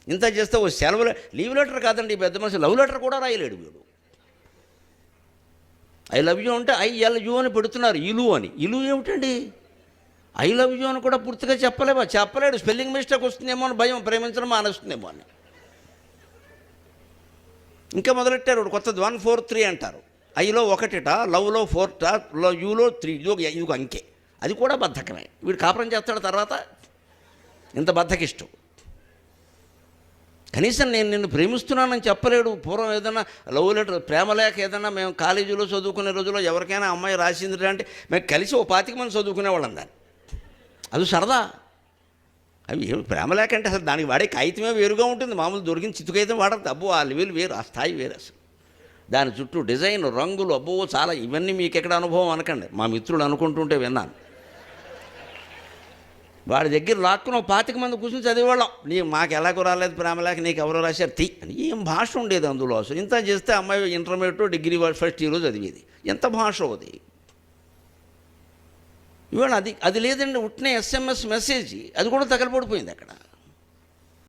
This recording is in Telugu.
ఇంత చేస్తే ఓ సెలవు లీవ్ లెటర్ కాదండి, పెద్ద మనిషి లవ్ లెటర్ కూడా రాయలేడు వీడు. ఐ లవ్ యూ అంటే ILU అని పెడుతున్నారు, ఇలు అని. ఇలు ఏమిటండి? ఐ లవ్ యూ అని కూడా పూర్తిగా చెప్పలేడు. స్పెల్లింగ్ మిస్టేక్ వస్తుందేమో అని భయం, ప్రేమించడం మానేస్తుందేమో అని. ఇంకా మొదలెట్టారు కొత్తది 1 4 3 అంటారు. ఐలో 1 లవ్లో 4 యూలో 3, ఇది ఒక అంకె. అది కూడా బద్ధకమే. వీడు కాపురం చేస్తాడు తర్వాత. ఇంత బద్ధకిష్టం. కనీసం నేను నిన్ను ప్రేమిస్తున్నానని చెప్పలేడు. పూర్వం ఏదైనా లవ్ లెటర్, ప్రేమ లేఖ ఏదైనా మేము కాలేజీలో చదువుకునే రోజుల్లో ఎవరికైనా అమ్మాయి రాసింది అంటే మేము కలిసి ఓ 25 మంది చదువుకునేవాళ్ళం దాన్ని. అది సరదా. అవి ప్రేమ లేఖ అంటే అసలు దానికి వాడే కాగితమే వేరుగా ఉంటుంది. మామూలు దొరికిన చిత్తుకైతే వాడదు. అబ్బో ఆ లెవెల్ వేరు, ఆ స్థాయి వేరు అసలు. దాని చుట్టూ డిజైన్, రంగులు, అబ్బో చాలా. ఇవన్నీ మీకు ఎక్కడ అనుభవం అనకండి, మా మిత్రుడు అనుకుంటుంటే విన్నాను. వాడి దగ్గర లాక్కుని 25 మంది కూర్చొని చదివేవాళ్ళం. మాకు ఎలాగో రాలేదు ప్రేమలేక, నీకు ఎవరో రాశారు తీ అని. ఏం భాష ఉండేది అందులో అసలు. ఇంత చేస్తే అమ్మాయి ఇంటర్మీడియట్, డిగ్రీ ఫస్ట్ ఇయర్ చదివేది. ఎంత భాష అది. ఇవాళ అది లేదండి. ఉట్టిన SMS మెసేజ్, అది కూడా తగలబడిపోయింది అక్కడ.